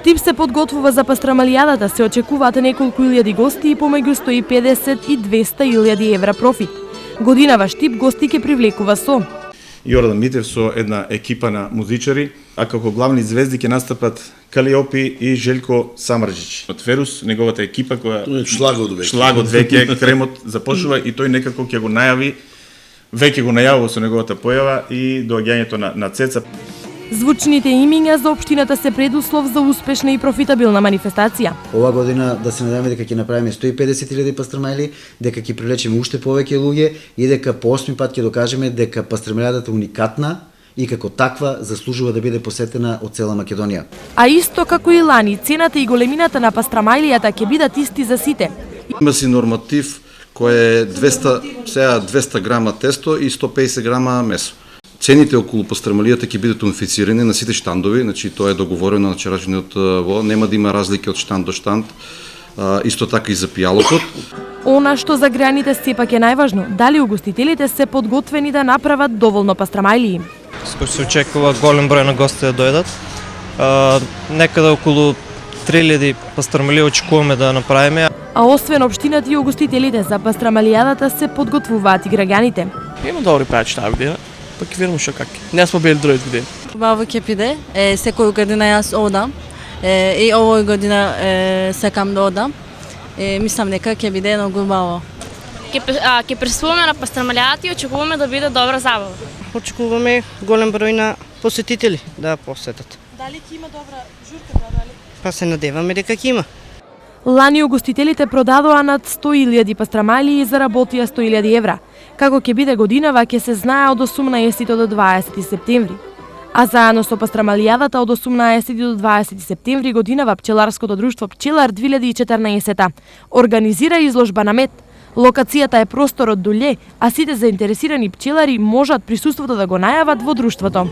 Штип се подготвува за пастрамалијадата, се очекуваат неколку илјади гости и помеѓу 150 и 200.000 евра профит. Годинава Штип гости ќе привлекува со Јордан Митев со една екипа на музичари, а како главни звезди ќе настапат Калиопи и Желко Самарџич. Од Ферус, неговата екипа која шлагот веќе кремот започнува и тој некако ќе го најави, веќе го најавува со неговата појава и доаѓањето на Цеца. Звучните имиња за општината се предуслов за успешна и профитабилна манифестација. Ова година да се надеваме дека ќе направиме 150.000 пастрамали, дека ќе привлечеме уште повеќе луѓе и дека по 8 пат ќе докажеме дека пастрамалијадата е уникатна и како таква заслужува да биде посетена од цела Македонија. А исто како и лани, цената и големината на пастрамалијата ќе бидат исти за сите. Има си норматив кој е 200 грама тесто и 150 грама месо. Цените околу пастрамалијата ќе бидат унифицирани на сите штандови, значи тоа е договорено на вчерашниот во, нема да има разлики од штанд до штанд, исто така и за пијалокот. Она што за граните сепак е најважно, дали угостителите се подготвени да направат доволно пастрамалии. Се очекува голем број на гости да дојдат. Некаде околу 3000 пастрамалии очекуваме да направиме. А освен општината и угостителите за пастрамалијадата се подготвуваат и граѓаните. Има добри правачи таа година, па ќе видиме што како. Не сме били други години. Убаво ќе биде, секој година јас одам, и овој година сакам да одам. Мислам дека ќе биде многу убаво. Ќе присуствуваме на пастрамалијата и очекуваме да биде добра забава. Очекуваме голем број на посетители да посетат. Дали ќе има добра журка, дали? Па се надеваме дека ќе има. Лани угостителите продадоа над 100.000 пастрамалии и заработија 100.000 евра. Како ќе биде годинава ќе се знае од 18 до 20 септември. А заедно со пастрамалијадата од 18 до 20 септември годинава пчеларското друштво Пчелар 2014 организира изложба на мед. Локацијата е просторот Дулје, а сите заинтересирани пчелари можат присуството да го најават во друштвото.